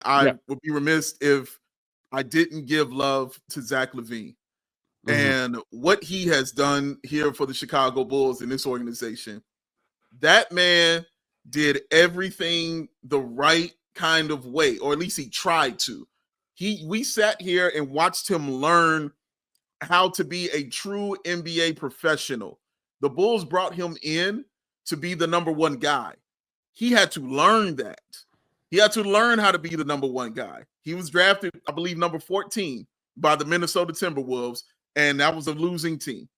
I would be remiss if I didn't give love to Zach LaVine and what he has done here for the Chicago Bulls in this organization. That man did everything the right kind of way, or at least he tried to. We sat here and watched him learn how to be a true NBA professional. The Bulls brought him in to be the number one guy. He had to learn that. He had to learn how to be the number one guy. He was drafted, I believe, number 14 by the Minnesota Timberwolves, and that was a losing team.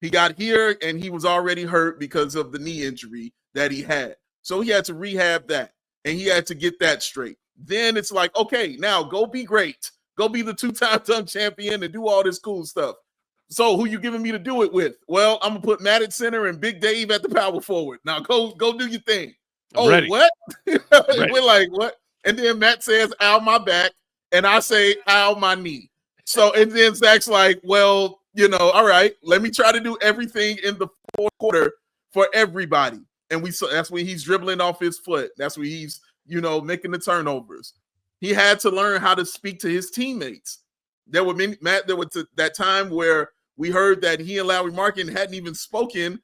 He got here, and he was already hurt because of the knee injury that he had. So he had to rehab that, and he had to get that straight. Then it's like, okay, now go be great. Go be the two-time dunk champion and do all this cool stuff. So who you giving me to do it with? Well, I'm going to put Matt at center and Big Dave at the power forward. Now go do your thing. Oh, ready. What? We're like, what? And then Matt says, ow, my back. And I say, ow, my knee. So, and then Zach's like, well, all right, let me try to do everything in the fourth quarter for everybody. And that's when he's dribbling off his foot. That's when he's, making the turnovers. He had to learn how to speak to his teammates. There were that time where we heard that he and Larry Markin hadn't even spoken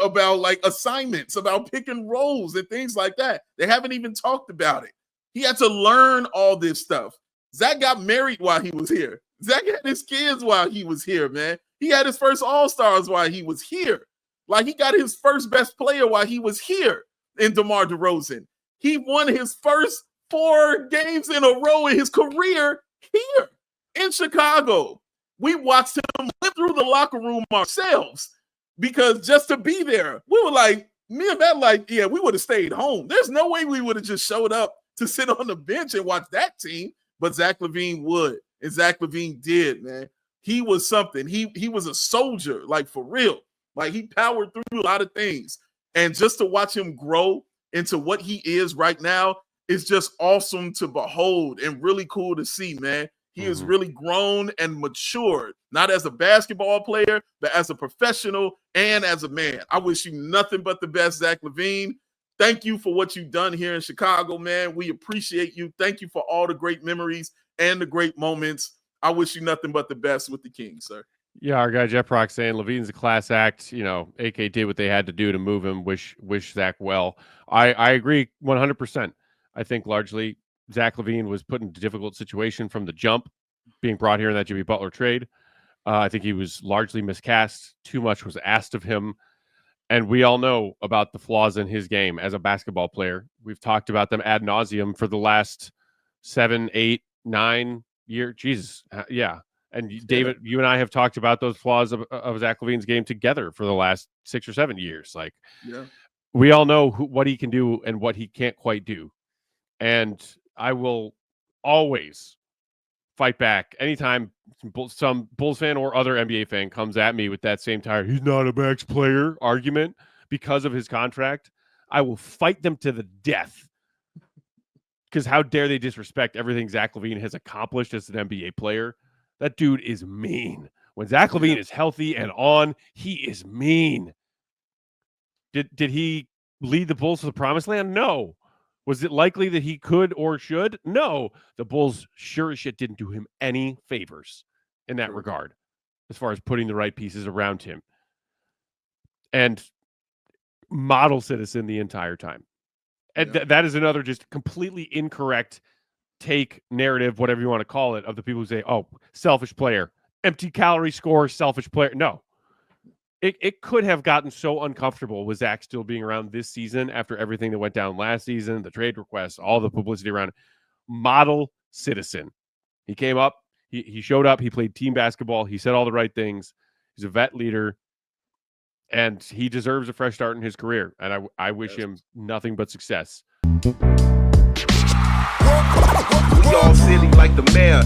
about like assignments, about pick and rolls and things like that. They haven't even talked about it. He had to learn all this stuff. Zach got married while he was here. Zach had his kids while he was here, man. He had his first All-Stars while he was here. Like, he got his first best player while he was here in DeMar DeRozan. He won his first 4 games in a row in his career here in Chicago. We watched him went through the locker room ourselves because just to be there, we were like, me and Matt, like, yeah, we would have stayed home. There's no way we would have just showed up to sit on the bench and watch that team, but Zach LaVine would, and Zach LaVine did, man. He was something. He was a soldier, like, for real. Like, he powered through a lot of things, and just to watch him grow into what he is right now is just awesome to behold and really cool to see, man. He has really grown and matured, not as a basketball player, but as a professional and as a man. I wish you nothing but the best, Zach LaVine. Thank you for what you've done here in Chicago, man. We appreciate you. Thank you for all the great memories and the great moments. I wish you nothing but the best with the Kings, sir. Yeah, our guy Jeff Rock saying LaVine's a class act. AK did what they had to do to move him. Wish Zach well. I agree 100%. I think largely Zach LaVine was put into a difficult situation from the jump, being brought here in that Jimmy Butler trade. I think he was largely miscast. Too much was asked of him. And we all know about the flaws in his game as a basketball player. We've talked about them ad nauseum for the last 7, 8, 9 years. Jesus. Yeah. And David, you and I have talked about those flaws of Zach LaVine's game together for the last 6 or 7 years. Like, we all know what he can do and what he can't quite do. And I will always fight back anytime some Bulls fan or other NBA fan comes at me with that same he's not a max player argument because of his contract. I will fight them to the death, because how dare they disrespect everything Zach LaVine has accomplished as an NBA player. That dude is mean. When Zach LaVine is healthy and on, he is mean. Did he lead the Bulls to the promised land? No. Was it likely that he could or should? No. The Bulls sure as shit didn't do him any favors in that regard, as far as putting the right pieces around him. And model citizen the entire time. And that is another just completely incorrect take, narrative, whatever you want to call it, of the people who say, oh, selfish player, empty calorie score, selfish player. No. It could have gotten so uncomfortable with Zach still being around this season after everything that went down last season, the trade requests, all the publicity around it. Model citizen. He came up, he showed up, he played team basketball, he said all the right things. He's a vet leader, and he deserves a fresh start in his career. And I wish him nothing but success. We all silly like the mayor.